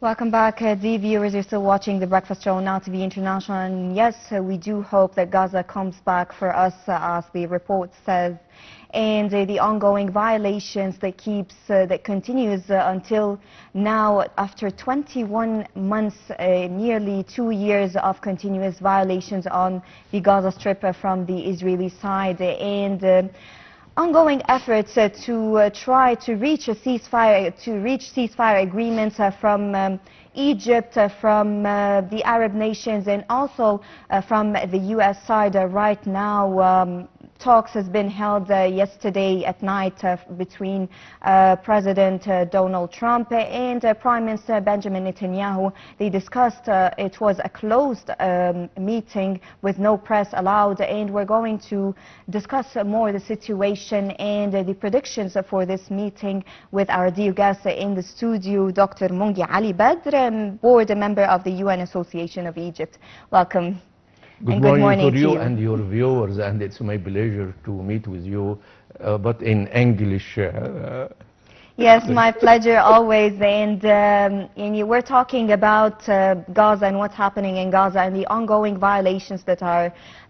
Welcome back, dear viewers. You're still watching The Breakfast Show on Now TV International. And yes, we do hope that Gaza comes back for us, as the report says. And the ongoing violations that continues until now, after 21 months, nearly 2 years of continuous violations on the Gaza Strip from the Israeli side. And ongoing efforts to try to reach ceasefire agreements from Egypt, from the Arab nations, and also from the U.S. side. Right now, talks has been held yesterday at night between President Donald Trump and Prime Minister Benjamin Netanyahu. They discussed, it was a closed meeting with no press allowed, and we're going to discuss more the situation and the predictions for this meeting with our dear guest in the studio, Dr. Mongy Ali Badr, board member of the UN Association of Egypt. Welcome. Good morning to you and your viewers, and it's my pleasure to meet with you, but in English. Yes, my pleasure always. And we're talking about Gaza and what's happening in Gaza and the ongoing violations that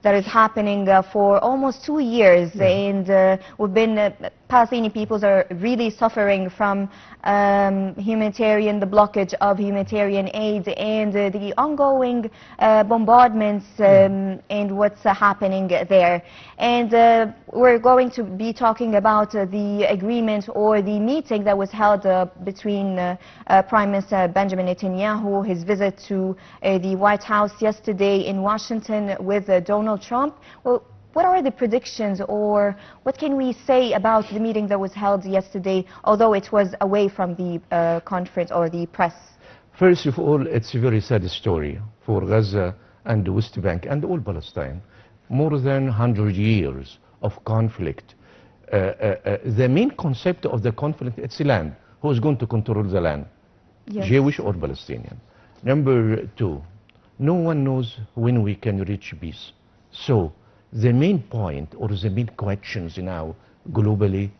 is happening for almost 2 years. Yeah. And we've been Palestinian peoples are really suffering from the blockage of humanitarian aid and the ongoing bombardments and what's happening there. And we're going to be talking about the agreement or the meeting that was held between Prime Minister Benjamin Netanyahu, his visit to the White House yesterday in Washington with Donald Trump. Well, what are the predictions, or what can we say about the meeting that was held yesterday, although it was away from the conference or the press? First of all, it's a very sad story for Gaza and the West Bank and all Palestine. More than 100 years of conflict. The main concept of the conflict, it's land. Who is going to control the land? Yes. Jewish or Palestinian? Number two, no one knows when we can reach peace. So the main point or the main questions now globally,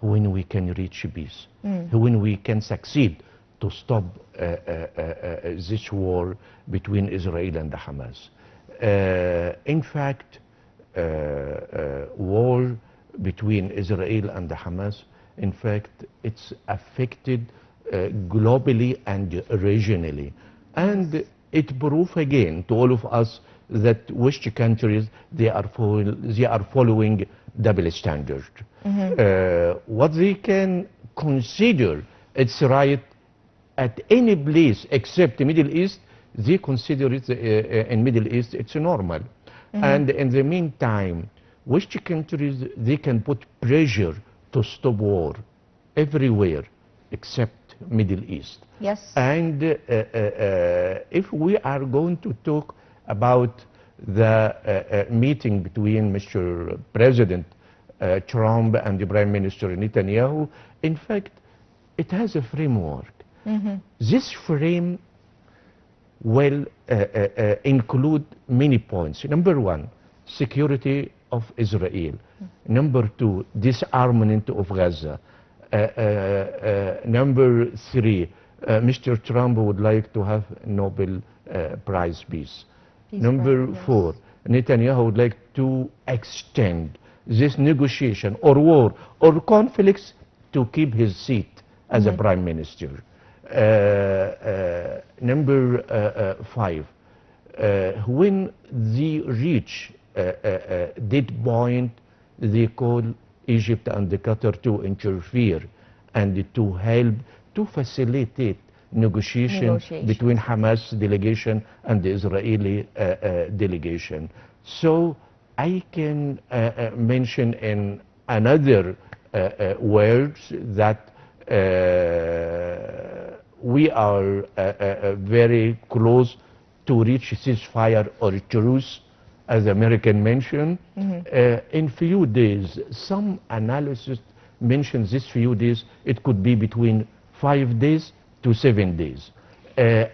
when we can reach peace, when we can succeed to stop this war between Israel and Hamas. In fact, war between Israel and Hamas, in fact, it's affected globally and regionally. And it proves again to all of us that West countries, they are following double standard. What they can consider it's right at any place except the Middle East, they consider it in Middle East it's normal. And in the meantime, West countries, they can put pressure to stop war everywhere except Middle East. Yes. And if we are going to talk about the meeting between Mr. President Trump and the Prime Minister Netanyahu, in fact, it has a framework. This frame will include many points. Number one, security of Israel. Number two, disarmament of Gaza. Number three, Mr. Trump would like to have Nobel Prize Peace. Number four, Netanyahu would like to extend this negotiation or war or conflicts to keep his seat as a prime minister. Number five, when they reach that point, they call Egypt and Qatar to interfere and to help to facilitate negotiation between Hamas delegation and the Israeli delegation. So I can mention in another words that we are very close to reach ceasefire or truce, as the American mentioned. In few days, some analysis mentions this few days, it could be between 5 days to 7 days.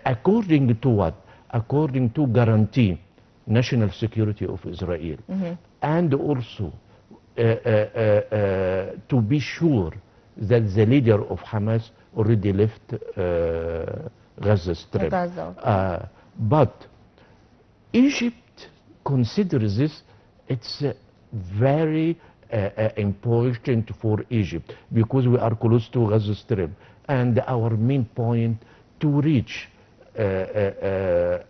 According to what? According to guarantee national security of Israel. And also to be sure that the leader of Hamas already left Gaza Strip. Gaza. But Egypt considers this, it's very important for Egypt because we are close to Gaza Strip, and our main point to reach an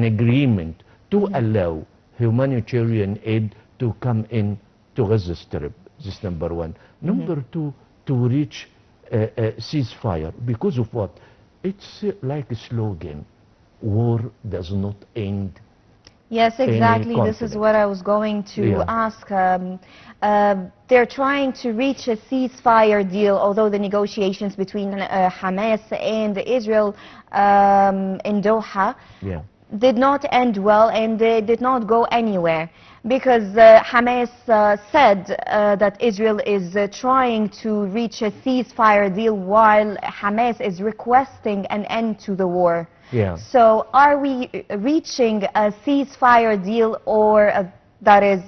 agreement to allow humanitarian aid to come in to Gaza Strip. This number one. Number two, to reach a ceasefire. Because of what? It's like a slogan. War does not end. Yes, exactly. This is what I was going to ask. They're trying to reach a ceasefire deal, although the negotiations between Hamas and Israel in Doha did not end well, and they did not go anywhere, because Hamas said that Israel is trying to reach a ceasefire deal while Hamas is requesting an end to the war. So are we reaching a ceasefire deal, or that is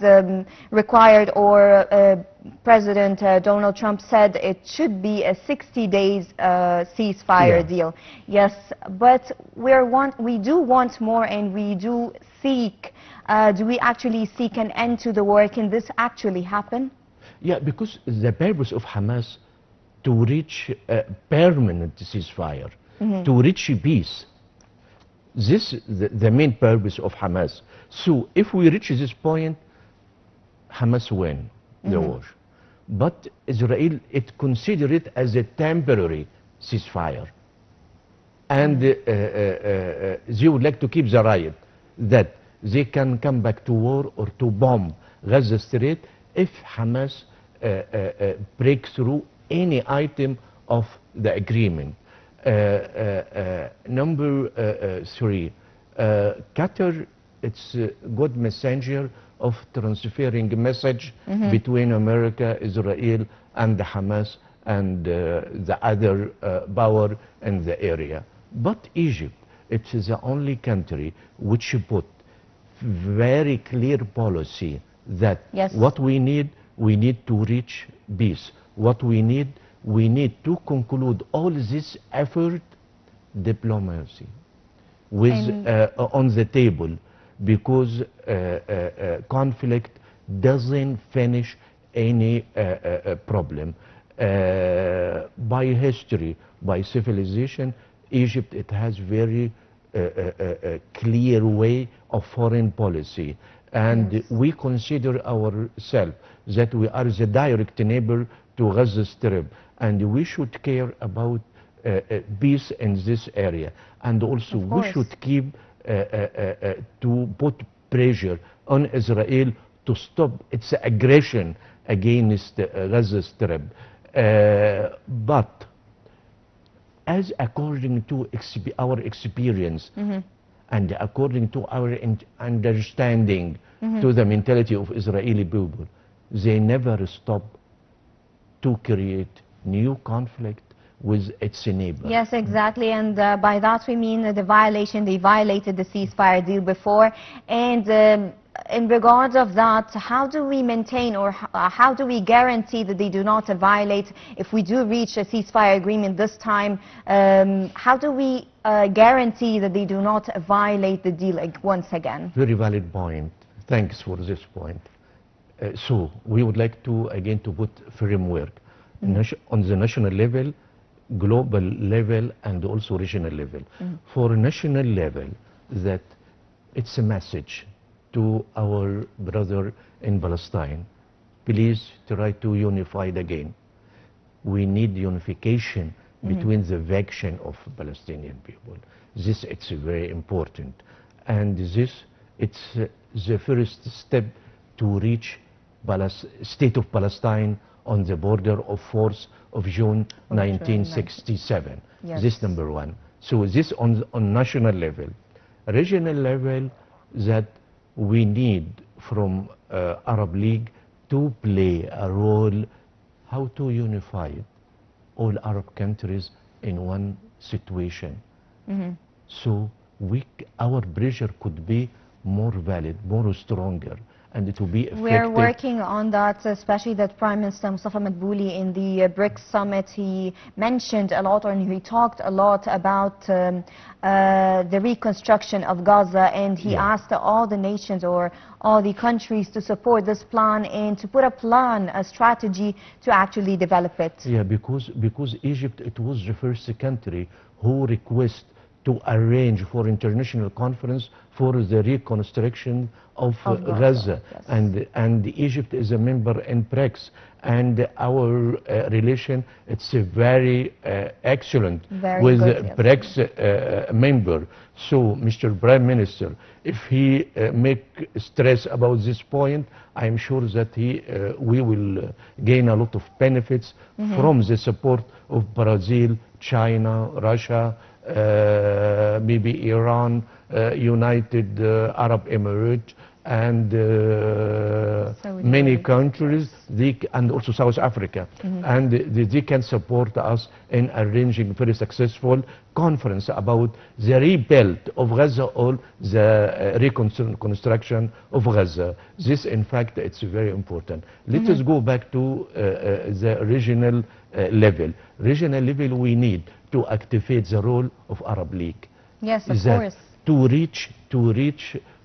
required, or President Donald Trump said it should be a 60 days ceasefire deal? Yes, but we do want more, and we do seek, do we actually seek an end to the war? Can this actually happen? Yeah, because the purpose of Hamas to reach a permanent ceasefire, to reach peace. This is the main purpose of Hamas. So if we reach this point, Hamas win the war. But Israel, it consider it as a temporary ceasefire. And they would like to keep the right that they can come back to war or to bomb Gaza Strip if Hamas breaks through any item of the agreement. Number three, Qatar, it's a good messenger of transferring a message between America, Israel, and Hamas and the other power in the area. But Egypt, it is the only country which put very clear policy that what we need to reach peace. What we need to conclude all this effort, diplomacy, with on the table, because conflict doesn't finish any problem. By history, by civilization, Egypt, it has very clear way of foreign policy, and we consider ourselves that we are the direct neighbor to Gaza Strip, and we should care about peace in this area, and also we should keep to put pressure on Israel to stop its aggression against Gaza Strip. But as according to our experience and according to our understanding to the mentality of Israeli people, they never stop to create new conflict with its neighbor. Yes, exactly, and by that we mean they violated the ceasefire deal before, and in regards of that, how do we maintain, or how do we guarantee that they do not violate, if we do reach a ceasefire agreement this time, how do we guarantee that they do not violate the deal once again? Very valid point. Thanks for this point. So we would like to again to put framework on the national level, global level, and also regional level. For national level, that it's a message to our brother in Palestine. Please try to unify again. We need unification between the faction of Palestinian people. This it's very important, and this it's the first step to reach state of Palestine on the border of 4th of June 1967. This number one. So this on national level. Regional level, that we need from Arab League to play a role, how to unify all Arab countries in one situation. So our pressure could be more valid, more stronger, and to be effective. We're working on that, especially that Prime Minister Mustafa Madbouli in the BRICS summit, he mentioned a lot, and he talked a lot about the reconstruction of Gaza, and he asked all the nations or all the countries to support this plan and to put a plan, a strategy to actually develop it. Yeah, because Egypt, it was the first country who requested to arrange for international conference for the reconstruction of Gaza. Yes. And Egypt is a member in BRICS, and our relation, it's a very excellent with BRICS member. So, Mr. Prime Minister, if he make stress about this point, I'm sure that we will gain a lot of benefits from the support of Brazil, China, Russia, maybe Iran, United Arab Emirates, and many countries, and also South Africa. And they can support us in arranging very successful conference about the rebuild of Gaza or the reconstruction of Gaza. This, in fact, it's very important. Let us go back to the regional level. Regional level, we need to activate the role of Arab League. Yes, of course. To reach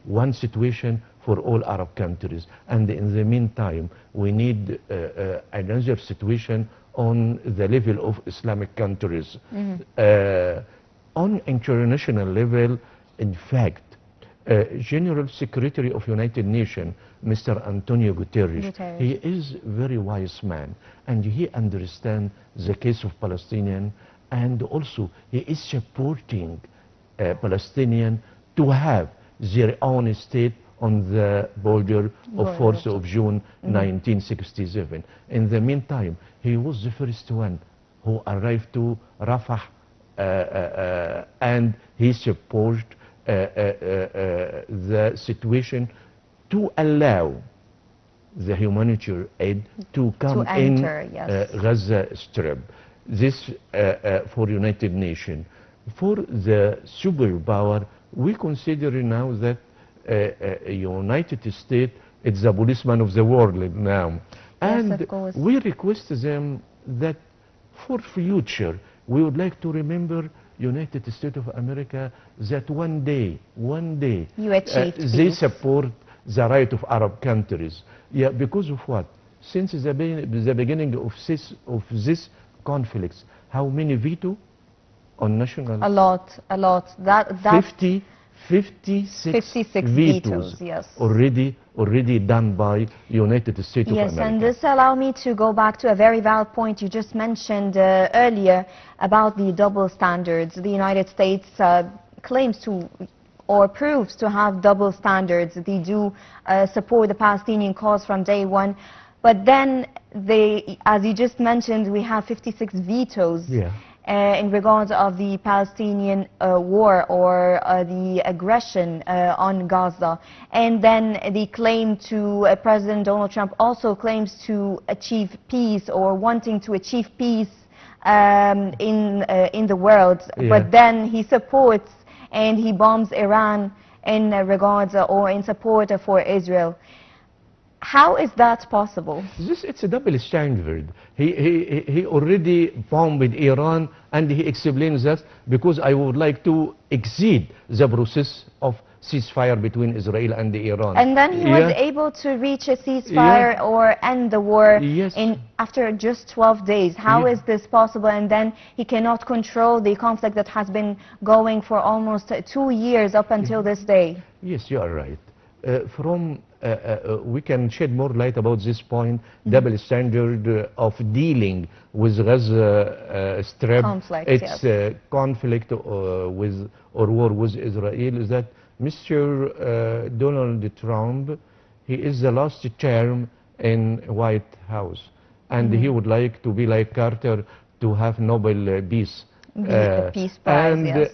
one situation for all Arab countries. And in the meantime, we need another situation on the level of Islamic countries. On international level, in fact, General Secretary of United Nations, Mr. Antonio Guterres, he is a very wise man, and he understands the case of Palestinian, and also he is supporting Palestinian to have their own state on the border of 4th of June 1967. In the meantime, he was the first one who arrived to Rafah, and he supported the situation to allow the humanitarian aid to come in Gaza Strip. This for United Nations. For the superpower, we consider now that United States is the policeman of the world now. And we request them that for future, we would like to remember United States of America that one day they support the right of Arab countries. Yeah, because of what? Since the beginning of this conflicts, how many veto on national? A lot. That 56 vetoes, yes. already done by United States of America. Yes, and this allow me to go back to a very valid point you just mentioned earlier about the double standards. The United States claims to or proves to have double standards. They do support the Palestinian cause from day one, but then they, as you just mentioned, we have 56 vetoes. In regards of the Palestinian war or the aggression on Gaza. And then they claim to, President Donald Trump also claims to achieve peace or wanting to achieve peace in the world. But then he supports and he bombs Iran in regards or in support for Israel. How is that possible? It's a double standard. He already bombed Iran, and he explains that because I would like to exceed the process of ceasefire between Israel and Iran. And then he was able to reach a ceasefire or end the war after just 12 days. How is this possible? And then he cannot control the conflict that has been going for almost 2 years up until this day. Yes, you are right. We can shed more light about this point. Double standard of dealing with Gaza Strip. It's conflict with or war with Israel. Is that Mr. Donald Trump? He is the last term in White House, and he would like to be like Carter to have Nobel Peace Prize.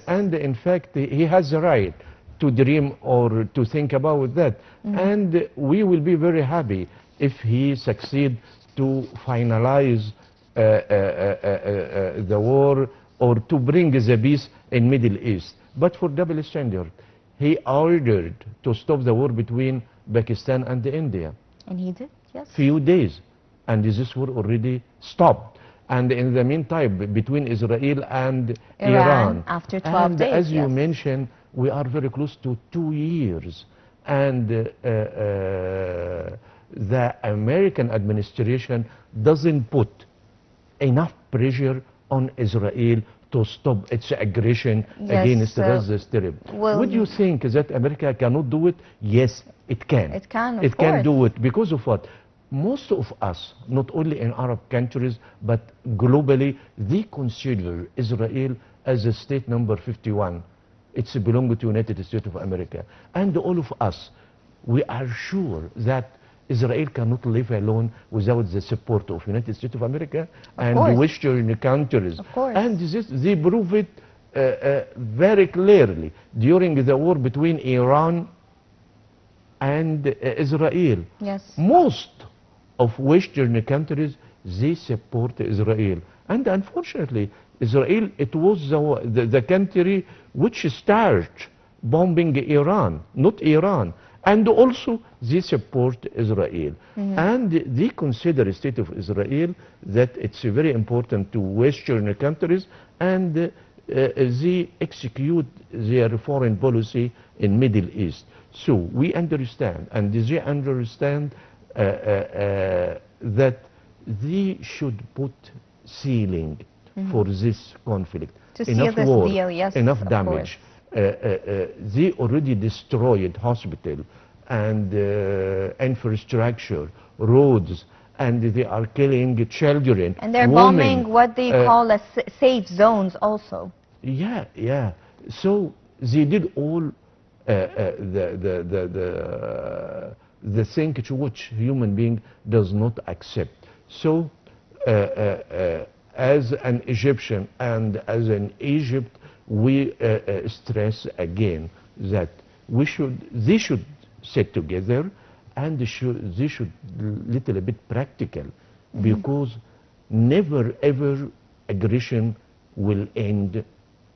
And in fact, he has the right to dream or to think about that. And we will be very happy if he succeeds to finalize the war or to bring the peace in Middle East. But for double standard, he ordered to stop the war between Pakistan and India. And he did, yes. Few days, and this war already stopped. And in the meantime, between Israel and Iran, after 12 and days, as you yes. mentioned, we are very close to 2 years. And the American administration doesn't put enough pressure on Israel to stop its aggression against Gaza Strip. Well, Would you think that America cannot do it? Yes, it can. It can, of It course. can do it because of what? Most of us, not only in Arab countries, but globally, they consider Israel as a state number 51. It's belonging to United States of America. And all of us, we are sure that Israel cannot live alone without the support of United States of America and Western countries. Of course. And this, they prove it very clearly during the war between Iran and Israel. Yes. Most of Western countries, they support Israel. And unfortunately, Israel, it was the country which started bombing Iran, not Iran. And also, they support Israel. And they consider the state of Israel that it's very important to Western countries, and they execute their foreign policy in Middle East. So we understand, and they understand that they should put ceiling for this conflict. To seal this deal, yes, enough damage. They already destroyed hospital and infrastructure, roads, and they are killing children. And they're women, bombing what they call as safe zones also. Yeah, yeah. So they did all the thing to which human being does not accept. So as an Egyptian and as an Egypt, we stress again that they should sit together, and they should little bit practical, because never ever aggression will end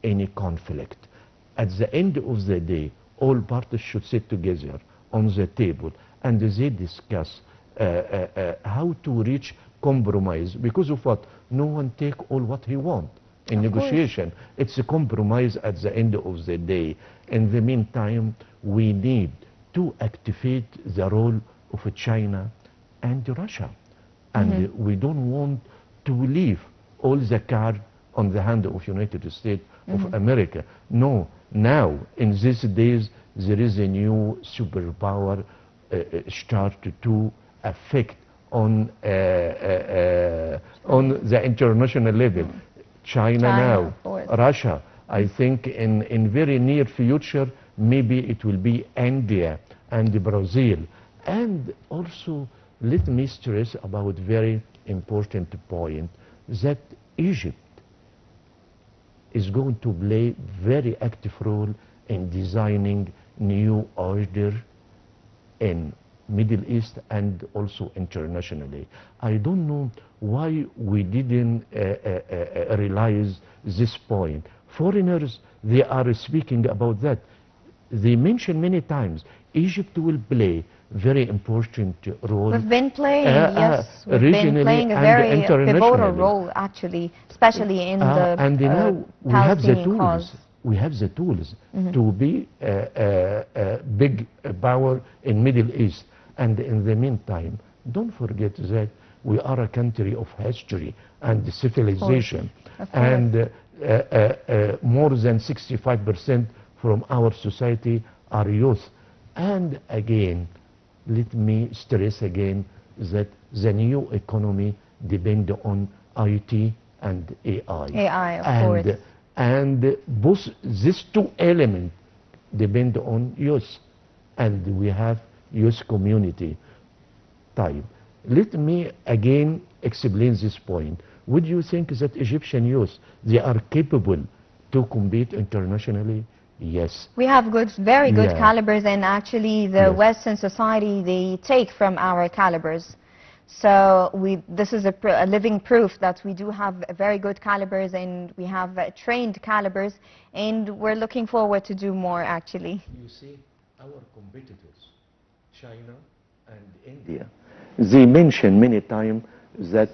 any conflict. At the end of the day, all parties should sit together on the table and they discuss how to reach compromise, because of what? No one take all what he want in negotiation. It's a compromise at the end of the day. In the meantime, we need to activate the role of China and Russia. And we don't want to leave all the cards on the hand of United States of America. No, now, in these days, there is a new superpower start to affect on the international level. China now, Russia. I think in very near future, maybe it will be India and Brazil. And also, let me stress about very important point, that Egypt is going to play very active role in designing new order in Middle East and also internationally. I don't know why we didn't realize this point. Foreigners, they are speaking about that. They mention many times Egypt will play very important role. We've been playing, yes, we've been playing a very pivotal role, actually, especially in the and now we have the tools. cause. We have the tools to be a big power in Middle East. And in the meantime, don't forget that we are a country of history and civilization. And more than 65% from our society are youth. And again, let me stress again that the new economy depends on IT and AI. AI, of course. And both these two elements depend on youth. And we have youth community type. Let me again explain this point. Would you think that Egyptian youth, they are capable to compete internationally? Yes. We have very good calibers, and actually the Western society, they take from our calibers. So this is a living proof that we do have very good calibers, and we have trained calibers, and we're looking forward to do more, actually. You see, our competitors, China and India, they mention many times that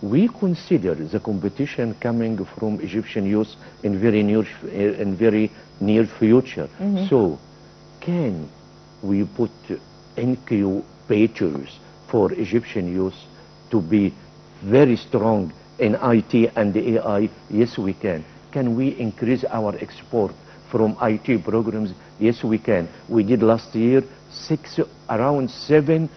we consider the competition coming from Egyptian youth in very near future. So, can we put incubators for Egyptian youth to be very strong in IT and AI? Yes, we can. Can we increase our export from IT programs? Yes, we can. We did last year around $7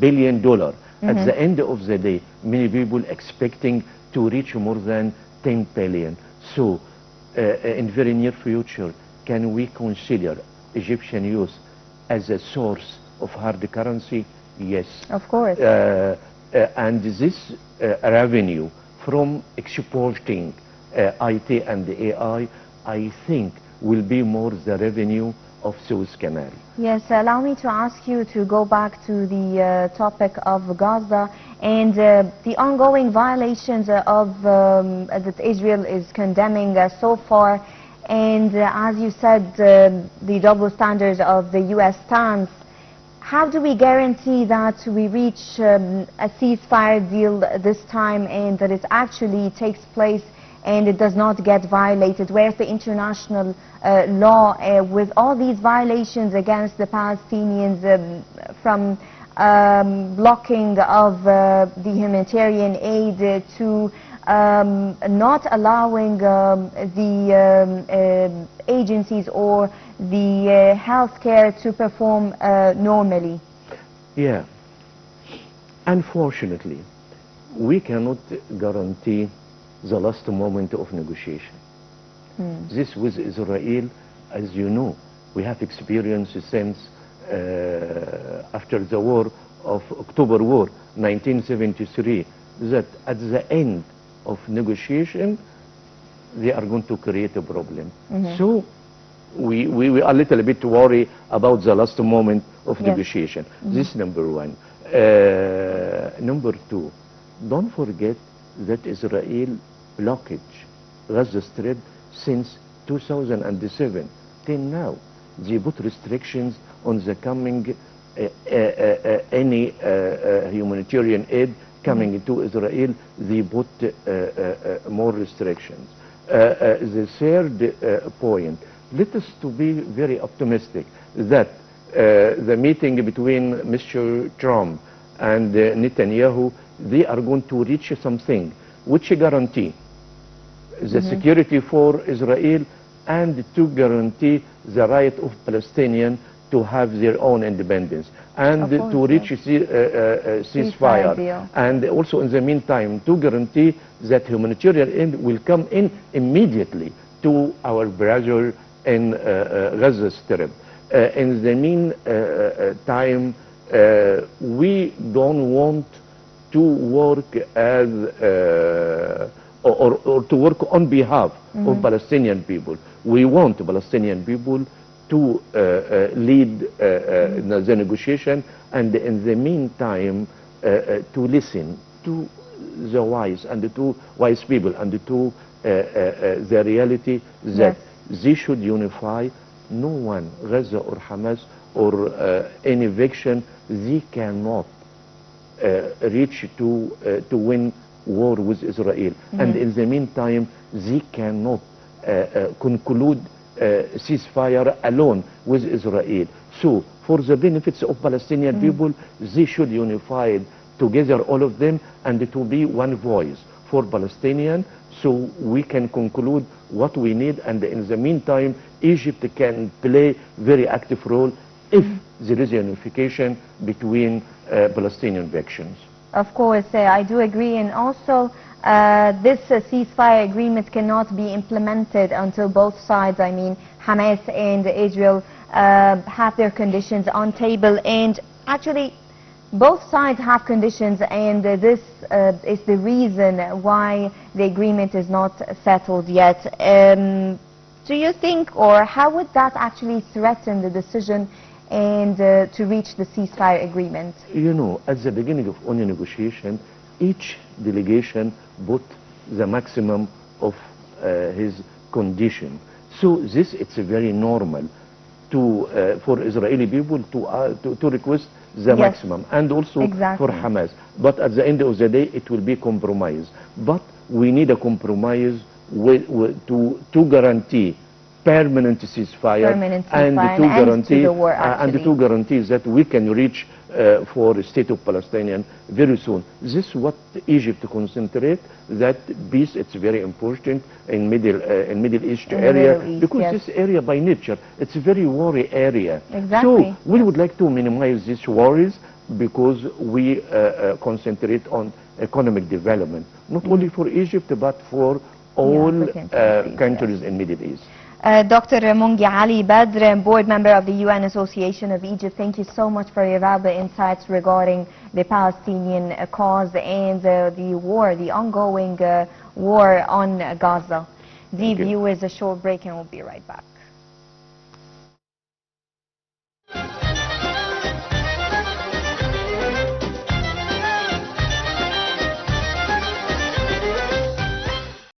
billion. At the end of the day, many people expecting to reach more than 10 billion. So, in very near future, can we consider Egyptian youth as a source of hard currency? Yes. Of course. And this revenue from exporting IT and AI, I think, will be more the revenue of Suez Canal. Yes, allow me to ask you to go back to the topic of Gaza and the ongoing violations of that Israel is condemning so far, and as you said, the double standards of the U.S. stance. How do we guarantee that we reach a ceasefire deal this time and that it actually takes place and it does not get violated? Where's the international law with all these violations against the Palestinians, from blocking of the humanitarian aid to not allowing the agencies or the healthcare to perform normally? Yeah. Unfortunately, we cannot guarantee the last moment of negotiation. This with Israel, as you know, we have experienced since after the war of October War, 1973, that at the end of negotiation, they are going to create a problem. So we are a little bit worried about the last moment of negotiation. This is number one. Number two, don't forget that Israel blockage Gaza Strip since 2007 till now. They put restrictions on the coming any humanitarian aid coming to Israel. They put more restrictions. The third point, let us to be very optimistic that the meeting between Mr. Trump and Netanyahu, they are going to reach something which guarantee the security for Israel and to guarantee the right of Palestinians to have their own independence and to reach a ceasefire, and also in the meantime to guarantee that humanitarian aid will come in immediately to our brother in Gaza Strip. In the meantime, we don't want to work as or to work on behalf of Palestinian people. We want Palestinian people to lead the negotiation, and in the meantime to listen to the wise and to wise people and to the reality that they should unify. No one, Gaza or Hamas or any faction, they cannot reach to win war with Israel. And in the meantime, they cannot conclude ceasefire alone with Israel. So, for the benefits of Palestinian people, they should unify together, all of them, and to be one voice for Palestinians, so we can conclude what we need. And in the meantime, Egypt can play very active role if there is unification between Palestinian factions. Of course, I do agree, and also this ceasefire agreement cannot be implemented until both sides, I mean Hamas and Israel, have their conditions on table. And actually both sides have conditions, and this is the reason why the agreement is not settled yet. Do you think, or how would that actually threaten the decision and to reach the ceasefire agreement? You know, at the beginning of any negotiation, each delegation put the maximum of his condition. So this, it's very normal. for Israeli people to request the Yes. maximum, and also Exactly. for Hamas. But at the end of the day, it will be compromise. But we need a compromise to guarantee permanent ceasefire, Permanent and ceasefire to and end guarantee to the war, and actually. to guarantee that we can reach for the state of Palestinian very soon. This is what Egypt concentrate, that peace. It's very important in Middle East In the area, Middle East, because yes. this area by nature it's a very worry area. Exactly. So we would like to minimize these worries, because we concentrate on economic development, not only for Egypt but for all African countries, countries in Middle East. Dr. Mongy Ali Badr, board member of the UN Association of Egypt, thank you so much for your valuable insights regarding the Palestinian cause and the war, the ongoing war on Gaza. The viewers, a short break and we'll be right back.